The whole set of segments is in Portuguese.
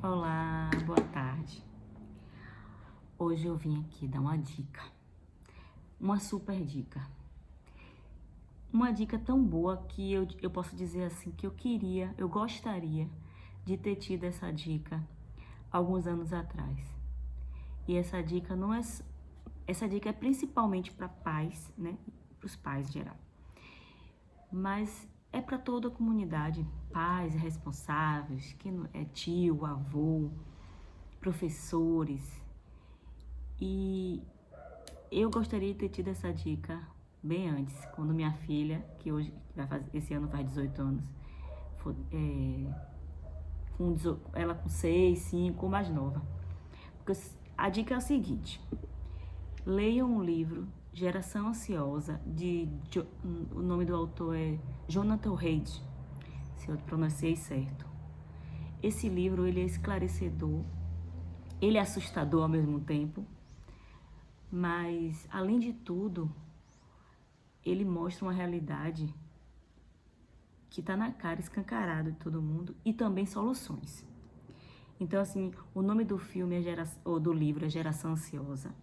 Olá, boa tarde. Hoje eu vim aqui dar uma dica, uma super dica. Uma dica tão boa que eu posso dizer assim que eu gostaria de ter tido essa dica alguns anos atrás. E essa dica essa dica é principalmente para pais, né? Para os pais em geral. Mas é para toda a comunidade, pais responsáveis, que é tio, avô, professores. E eu gostaria de ter tido essa dica bem antes, quando minha filha, que hoje esse ano faz 18 anos, ela com 6, 5 ou mais nova. Porque a dica é o seguinte: leiam um livro, Geração Ansiosa, o nome do autor é Jonathan Haidt, se eu pronunciei certo. Esse livro, ele é esclarecedor, ele é assustador ao mesmo tempo, mas, além de tudo, ele mostra uma realidade que está na cara, escancarado de todo mundo, e também soluções. Então, assim, o nome do filme ou do livro é Geração Ansiosa.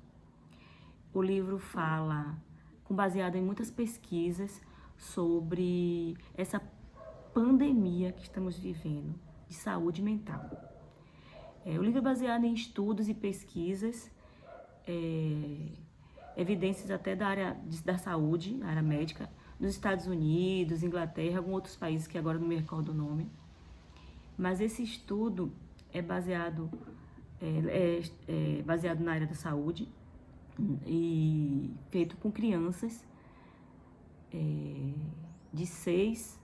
O livro fala, baseado em muitas pesquisas, sobre essa pandemia que estamos vivendo de saúde mental. O livro é baseado em estudos e pesquisas, evidências até da área da saúde, área médica, dos Estados Unidos, Inglaterra, alguns outros países que agora não me recordo o nome. Mas esse estudo é baseado na área da saúde e feito com crianças de 6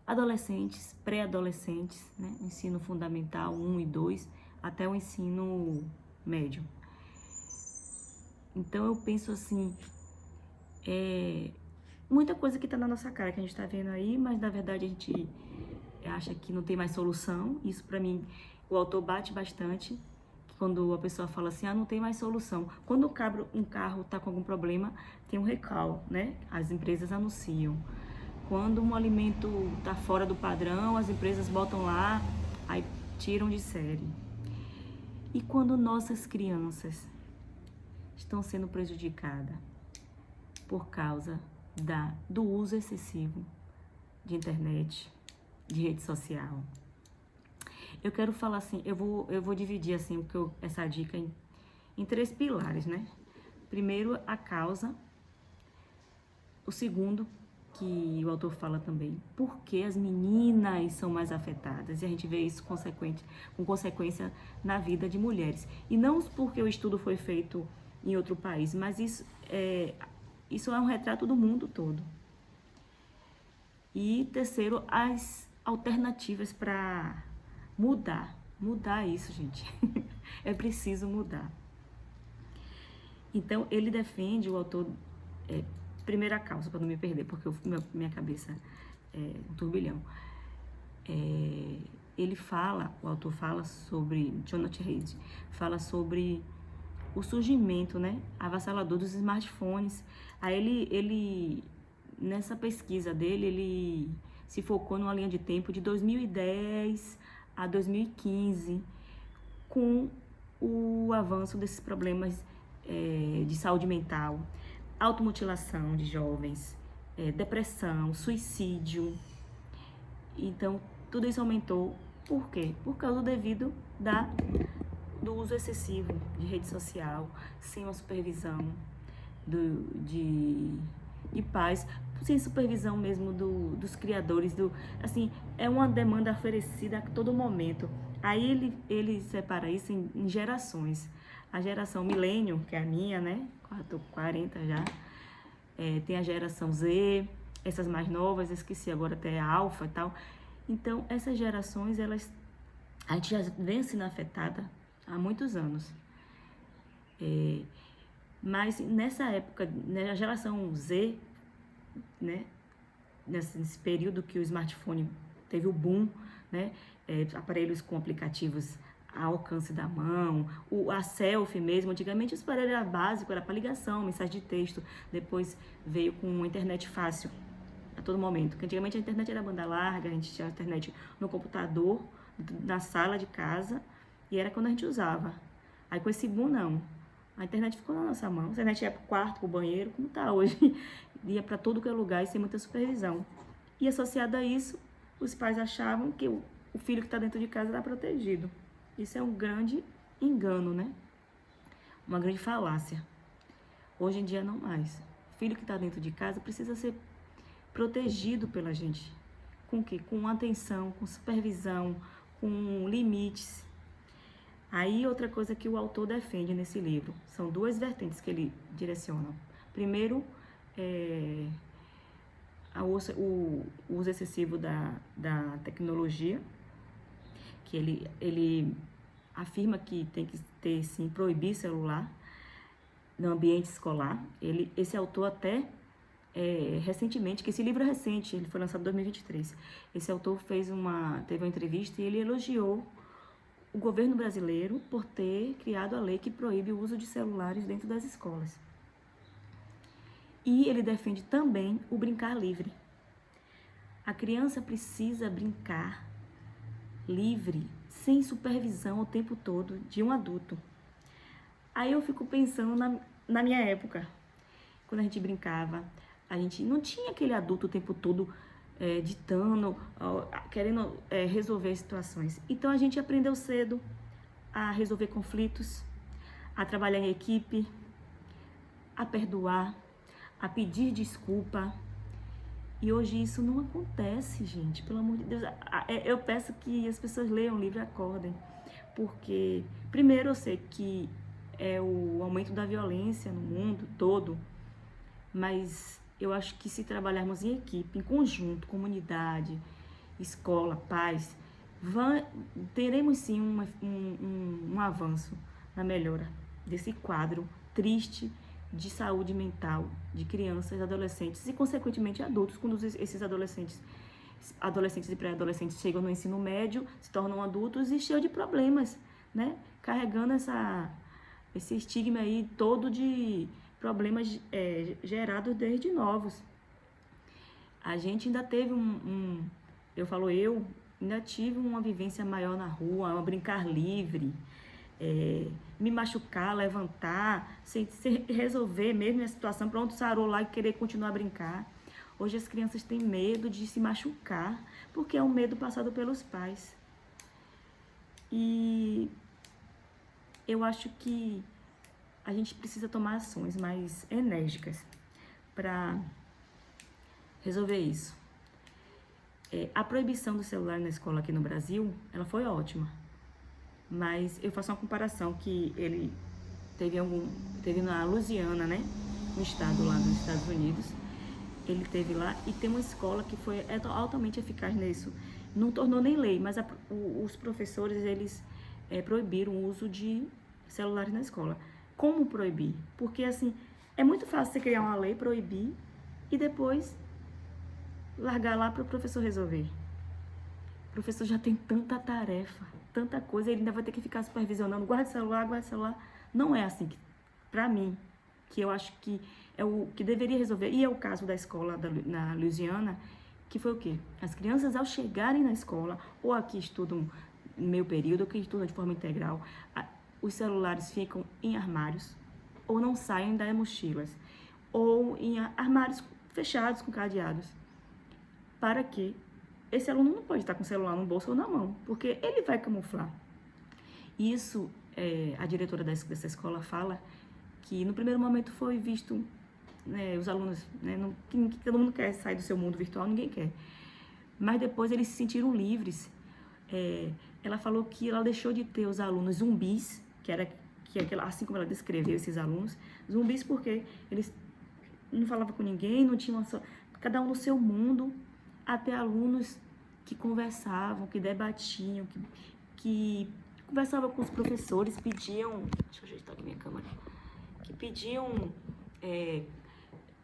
adolescentes, pré-adolescentes, né? Ensino fundamental 1 e 2, até o ensino médio. Então eu penso assim, muita coisa que está na nossa cara que a gente está vendo aí, mas na verdade a gente acha que não tem mais solução. Isso para mim, o autor bate bastante, quando a pessoa fala assim, não tem mais solução. Quando um carro está com algum problema, tem um recall, né? As empresas anunciam. Quando um alimento está fora do padrão, as empresas botam lá, aí tiram de série. E quando nossas crianças estão sendo prejudicadas por causa do uso excessivo de internet, de rede social. Eu quero falar assim, eu vou dividir assim essa dica em 3 pilares, né? Primeiro, a causa. O segundo, que o autor fala também, por que as meninas são mais afetadas. E a gente vê isso com consequência na vida de mulheres. E não porque o estudo foi feito em outro país, mas isso é um retrato do mundo todo. E terceiro, as alternativas para mudar isso, gente. É preciso mudar. Então, ele defende, o autor, primeira causa, para não me perder, porque minha cabeça é um turbilhão. O autor fala sobre, Jonathan Haidt, fala sobre o surgimento, né, avassalador dos smartphones. Aí ele nessa pesquisa dele, ele se focou numa linha de tempo de 2010 a 2015, com o avanço desses problemas de saúde mental, automutilação de jovens, depressão, suicídio. Então, tudo isso aumentou. Por quê? Por causa do uso excessivo de rede social, sem uma supervisão de pais, sem supervisão mesmo dos criadores. Assim, é uma demanda oferecida a todo momento. Aí ele separa isso em gerações. A geração milênio, que é a minha, né? Eu tô com 40 já. Tem a geração Z, essas mais novas, esqueci agora até a alfa e tal. Então, essas gerações, a gente já vem sendo afetada há muitos anos. Mas nessa época, na geração Z, né, nesse período que o smartphone teve o boom, né, aparelhos com aplicativos ao alcance da mão, a selfie mesmo. Antigamente o aparelho era básico, era para ligação, mensagem de texto. Depois veio com a internet fácil a todo momento. Porque antigamente a internet era banda larga, a gente tinha a internet no computador, na sala de casa, e era quando a gente usava. Aí com esse boom, não. A internet ficou na nossa mão. A internet ia pro quarto, pro banheiro, como tá hoje. Ia para todo que é lugar e sem muita supervisão. E associado a isso, os pais achavam que o filho que está dentro de casa está protegido. Isso é um grande engano, né? Uma grande falácia. Hoje em dia não mais. O filho que está dentro de casa precisa ser protegido pela gente. Com o quê? Com atenção, com supervisão, com limites. Aí outra coisa que o autor defende nesse livro, são duas vertentes que ele direciona. Primeiro, o uso excessivo da tecnologia, que ele afirma que tem que ter, sim, proibir celular no ambiente escolar. Esse autor até, recentemente, que esse livro é recente, ele foi lançado em 2023, esse autor teve uma entrevista e ele elogiou o governo brasileiro por ter criado a lei que proíbe o uso de celulares dentro das escolas. E ele defende também o brincar livre. A criança precisa brincar livre, sem supervisão o tempo todo de um adulto. Aí eu fico pensando na minha época, quando a gente brincava, a gente não tinha aquele adulto o tempo todo ditando, querendo resolver situações. Então a gente aprendeu cedo a resolver conflitos, a trabalhar em equipe, a perdoar, a pedir desculpa. E hoje isso não acontece, gente, pelo amor de Deus. Eu peço que as pessoas leiam o livro e acordem, porque primeiro eu sei que é o aumento da violência no mundo todo, mas eu acho que se trabalharmos em equipe, em conjunto, comunidade, escola, pais, teremos sim um avanço na melhora desse quadro triste de saúde mental de crianças, adolescentes e, consequentemente, adultos, quando esses adolescentes e pré-adolescentes chegam no ensino médio, se tornam adultos e cheios de problemas, né? Carregando esse estigma aí todo de problemas gerados desde novos. A gente ainda teve eu ainda tive uma vivência maior na rua, brincar livre, me machucar, levantar, sem resolver mesmo a situação, pronto, sarou lá e querer continuar a brincar. Hoje as crianças têm medo de se machucar, porque é um medo passado pelos pais. E eu acho que a gente precisa tomar ações mais enérgicas para resolver isso. A proibição do celular na escola aqui no Brasil, ela foi ótima. Mas eu faço uma comparação que ele teve na Louisiana, né? No estado lá nos Estados Unidos. Ele teve lá e tem uma escola que foi altamente eficaz nisso. Não tornou nem lei, mas os professores, eles proibiram o uso de celulares na escola. Como proibir? Porque, assim, é muito fácil você criar uma lei, proibir e depois largar lá para o professor resolver. O professor já tem tanta tarefa, tanta coisa, ele ainda vai ter que ficar supervisionando, guarda o celular. Não é assim, para mim, que eu acho que é o que deveria resolver. E é o caso da escola na Louisiana, que foi o quê? As crianças, ao chegarem na escola, ou aqui estudam no meio período, ou que estudam de forma integral, os celulares ficam em armários, ou não saem das mochilas, ou em armários fechados com cadeados. Para quê? Esse aluno não pode estar com o celular no bolso ou na mão, porque ele vai camuflar. Isso, a diretora dessa escola fala que no primeiro momento foi visto, né, os alunos, né, que todo mundo quer sair do seu mundo virtual, ninguém quer. Mas depois eles se sentiram livres. Ela falou que ela deixou de ter os alunos zumbis, assim como ela descreveu esses alunos, zumbis porque eles não falavam com ninguém, não tinham cada um no seu mundo, até alunos que conversavam, que debatiam, que conversavam com os professores, pediam, deixa eu ajeitar aqui minha câmera, que pediam,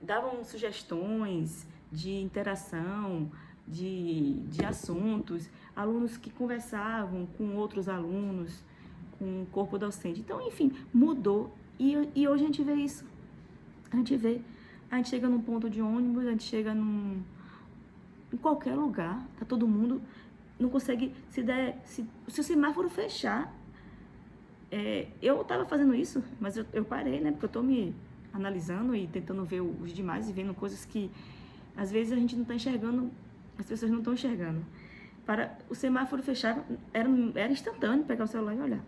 davam sugestões de interação, de assuntos, alunos que conversavam com outros alunos, com o corpo docente. Então, enfim, mudou. E hoje a gente vê isso. A gente chega num ponto de ônibus, a gente chega em qualquer lugar, tá todo mundo não consegue, se o semáforo fechar, eu estava fazendo isso, mas eu parei, né? Porque eu estou me analisando e tentando ver os demais e vendo coisas que às vezes a gente não está enxergando, as pessoas não estão enxergando. Para o semáforo fechar, era instantâneo pegar o celular e olhar.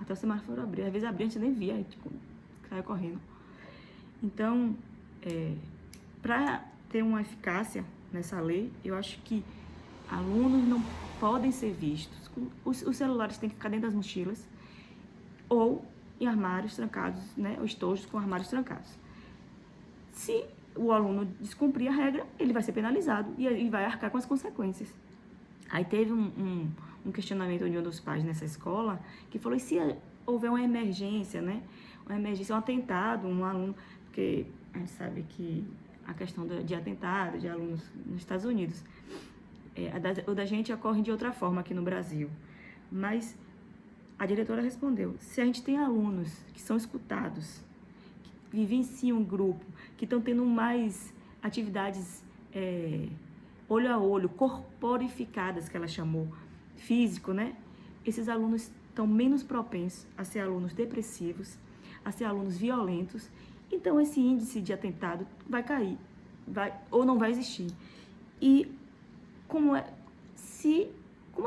Até o semáforo abrir. Às vezes abria, a gente nem via, aí, tipo, saia correndo. Então, para ter uma eficácia nessa lei, eu acho que alunos não podem ser vistos. Os celulares têm que ficar dentro das mochilas ou em armários trancados, né? Ou estojos com armários trancados. Se o aluno descumprir a regra, ele vai ser penalizado e vai arcar com as consequências. Aí teve um questionamento de um dos pais nessa escola que falou: e se houver uma emergência, né? Uma emergência, um atentado, um aluno, porque a gente sabe que a questão de atentado de alunos nos Estados Unidos, o da gente ocorre de outra forma aqui no Brasil. Mas a diretora respondeu: se a gente tem alunos que são escutados, que vivenciam um grupo, que estão tendo mais atividades olho a olho, corporificadas, que ela chamou, físico, né? Esses alunos estão menos propensos a ser alunos depressivos, a ser alunos violentos. Então, esse índice de atentado vai cair, ou não vai existir. E como é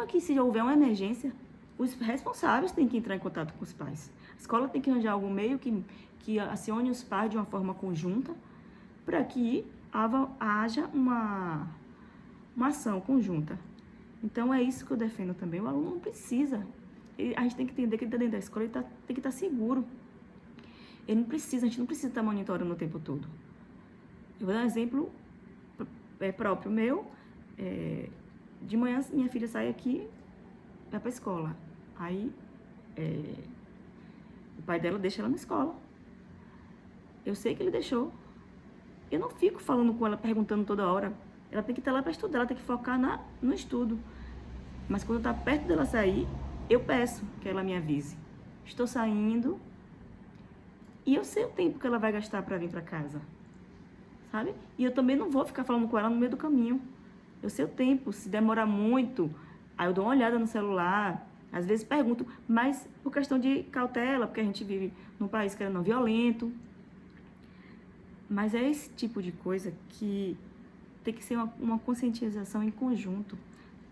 que se houver uma emergência, os responsáveis têm que entrar em contato com os pais. A escola tem que arranjar algum meio que acione os pais de uma forma conjunta para que haja uma ação conjunta. Então, é isso que eu defendo também. O aluno não precisa. A gente tem que entender que ele está dentro da escola, ele tem que estar seguro. A gente não precisa estar monitorando o tempo todo. Eu vou dar um exemplo próprio meu. De manhã, minha filha sai aqui, vai para a escola. Aí, o pai dela deixa ela na escola. Eu sei que ele deixou. Eu não fico falando com ela, perguntando toda hora. Ela tem que estar lá para estudar, ela tem que focar no estudo. Mas quando está perto dela sair, eu peço que ela me avise. Estou saindo e eu sei o tempo que ela vai gastar para vir para casa, sabe? E eu também não vou ficar falando com ela no meio do caminho. Eu sei o tempo, se demorar muito, aí eu dou uma olhada no celular, às vezes pergunto, mas por questão de cautela, porque a gente vive num país que é não violento. Mas é esse tipo de coisa que tem que ser uma conscientização em conjunto,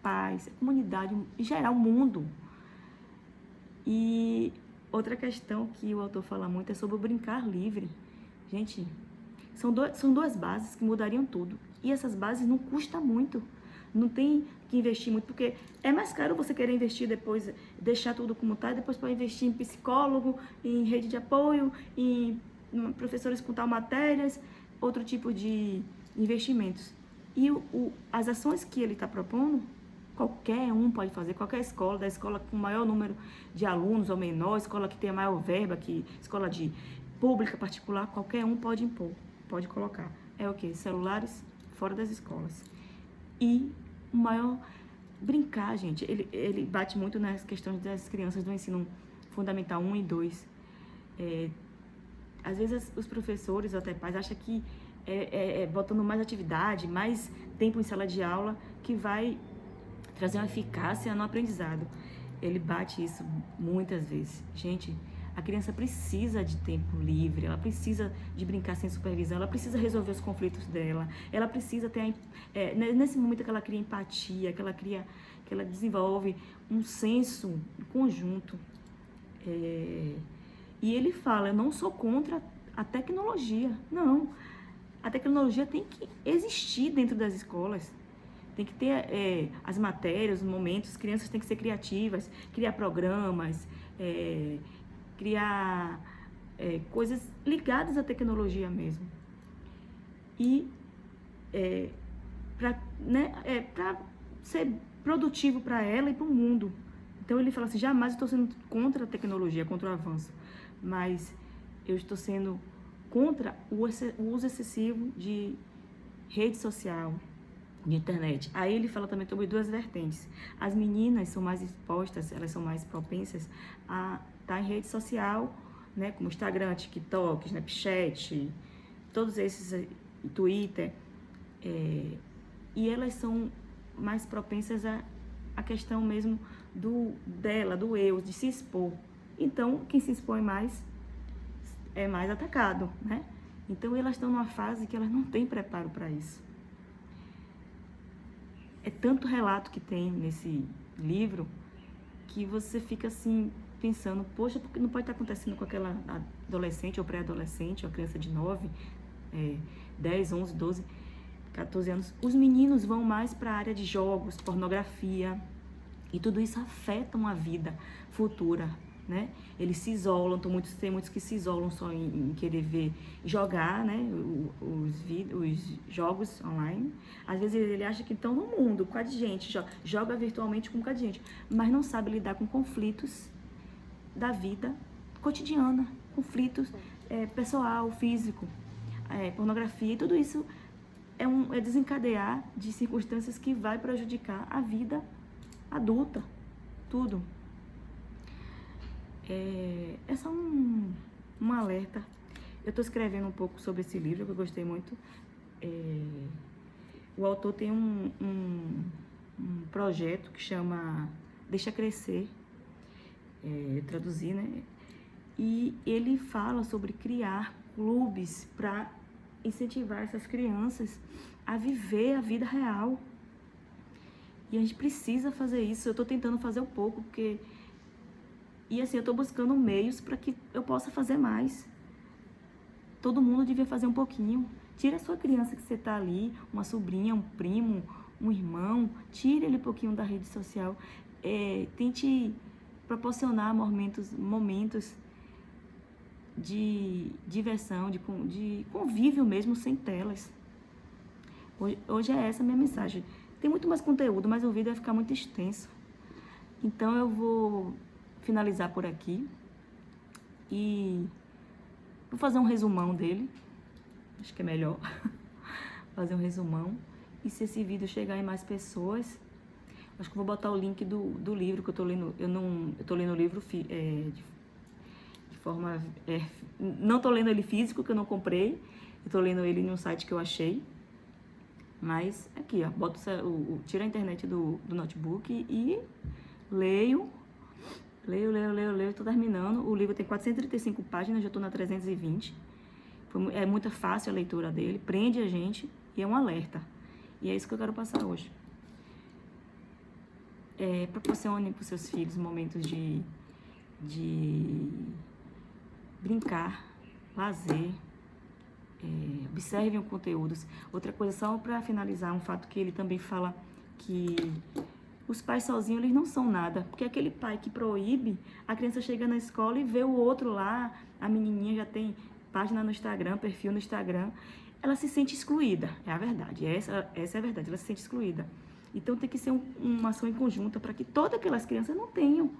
pais, comunidade, em geral, o mundo. E outra questão que o autor fala muito é sobre o brincar livre. Gente, são duas bases que mudariam tudo. E essas bases não custam muito. Não tem que investir muito, porque é mais caro você querer investir depois, deixar tudo como está, e depois para investir em psicólogo, em rede de apoio, em professores com tal matérias, outro tipo de investimentos. E as ações que ele está propondo, qualquer um pode fazer, qualquer escola, da escola com maior número de alunos ou menor, escola que tenha maior verba, escola de pública, particular, qualquer um pode impor, pode colocar. É o quê? Celulares fora das escolas. E o maior... Brincar, gente. Ele bate muito nas questões das crianças do ensino fundamental 1 e 2. Às vezes os professores ou até pais acham que botando mais atividade, mais tempo em sala de aula, que vai trazer uma eficácia no aprendizado. Ele bate isso muitas vezes. Gente, a criança precisa de tempo livre, ela precisa de brincar sem supervisão, ela precisa resolver os conflitos dela, ela precisa ter, nesse momento que ela cria empatia, que ela desenvolve um senso conjunto. E ele fala: eu não sou contra a tecnologia. Não, a tecnologia tem que existir dentro das escolas. Tem que ter as matérias, os momentos, as crianças têm que ser criativas, criar programas, criar coisas ligadas à tecnologia mesmo. E para ser produtivo para ela e para o mundo. Então ele fala assim: jamais estou sendo contra a tecnologia, contra o avanço, mas eu estou sendo contra o uso excessivo de rede social, de internet. Aí ele fala também sobre duas vertentes. As meninas são mais expostas, elas são mais propensas a estar em rede social, né, como Instagram, TikTok, Snapchat, todos esses, Twitter, e elas são mais propensas a a questão mesmo do eu, de se expor. Então, quem se expõe mais é mais atacado, né? Então, elas estão numa fase que elas não têm preparo para isso. É tanto relato que tem nesse livro que você fica assim, pensando, poxa, porque não pode estar acontecendo com aquela adolescente ou pré-adolescente, ou criança de 9, 10, 11, 12, 14 anos. Os meninos vão mais para a área de jogos, pornografia, e tudo isso afeta uma vida futura, né? Eles se isolam, tem muitos que se isolam só em querer ver, jogar, né? Os jogos online. Às vezes ele acha que estão no mundo, com a gente, joga virtualmente com a gente, mas não sabe lidar com conflitos da vida cotidiana, conflitos pessoal, físico, pornografia, e tudo isso é desencadear de circunstâncias que vai prejudicar a vida adulta, tudo. É só um alerta. Eu estou escrevendo um pouco sobre esse livro, que eu gostei muito. O autor tem um projeto que chama Deixa Crescer, traduzir, né? E ele fala sobre criar clubes para incentivar essas crianças a viver a vida real. E a gente precisa fazer isso. Eu estou tentando fazer um pouco, porque... E assim, eu estou buscando meios para que eu possa fazer mais. Todo mundo devia fazer um pouquinho. Tira a sua criança que você está ali, uma sobrinha, um primo, um irmão, tire ele um pouquinho da rede social. Tente proporcionar momentos de diversão, de convívio mesmo, sem telas. Hoje é essa a minha mensagem. Tem muito mais conteúdo, mas o vídeo vai ficar muito extenso. Então eu vou finalizar por aqui e vou fazer um resumão dele. Acho que é melhor fazer um resumão. E se esse vídeo chegar em mais pessoas, acho que vou botar o link do livro que eu tô lendo. Eu tô lendo o livro de forma... não tô lendo ele físico, que eu não comprei. Eu tô lendo ele num site que eu achei. Mas aqui, ó, tiro a internet do notebook e leio, tô terminando. O livro tem 435 páginas, já tô na 320. É muito fácil a leitura dele, prende a gente e é um alerta. E é isso que eu quero passar hoje. Proporcione para os seus filhos momentos de brincar, lazer, observem os conteúdos. Outra coisa, só para finalizar, um fato que ele também fala que os pais sozinhos, eles não são nada, porque aquele pai que proíbe, a criança chega na escola e vê o outro lá, a menininha já tem página no Instagram, perfil no Instagram, ela se sente excluída, é a verdade, essa é a verdade, ela se sente excluída. Então tem que ser uma ação em conjunta para que todas aquelas crianças não tenham.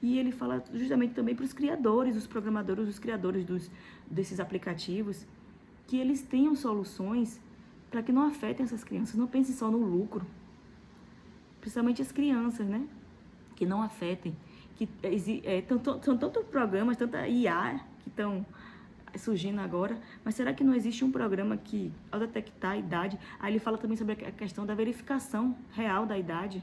E ele fala justamente também para os criadores, os programadores, os criadores desses aplicativos, que eles tenham soluções para que não afetem essas crianças, não pensem só no lucro. Principalmente as crianças, né? Que não afetem. São tantos programas, tanta IA que estão surgindo agora, mas será que não existe um programa que, ao detectar a idade, aí ele fala também sobre a questão da verificação real da idade?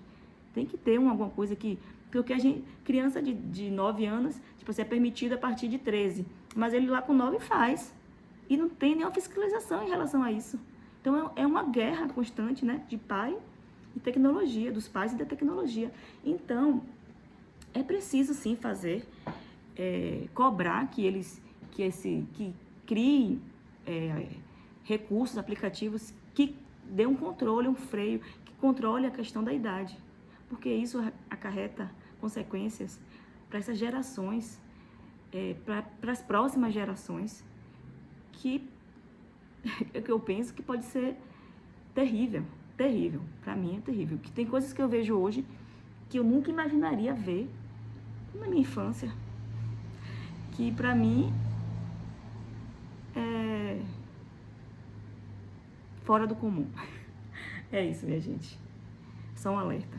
Tem que ter alguma coisa que... Porque criança de 9 anos, tipo assim, é permitida a partir de 13, mas ele lá com 9 faz. E não tem nenhuma fiscalização em relação a isso. Então, é uma guerra constante, né? De pai e tecnologia, dos pais e da tecnologia. Então, é preciso, sim, cobrar que criem recursos, aplicativos que dê um controle, um freio, que controle a questão da idade. Porque isso acarreta consequências para essas gerações, para as próximas gerações, que eu penso que pode ser terrível, para mim é terrível. Que tem coisas que eu vejo hoje que eu nunca imaginaria ver na minha infância, que para mim é fora do comum. É isso, minha gente. Só um alerta.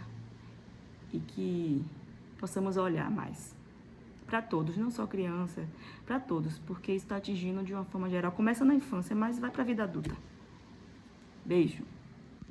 E que possamos olhar mais para todos, não só criança, para todos, porque isso está atingindo de uma forma geral. Começa na infância, mas vai para a vida adulta. Beijo.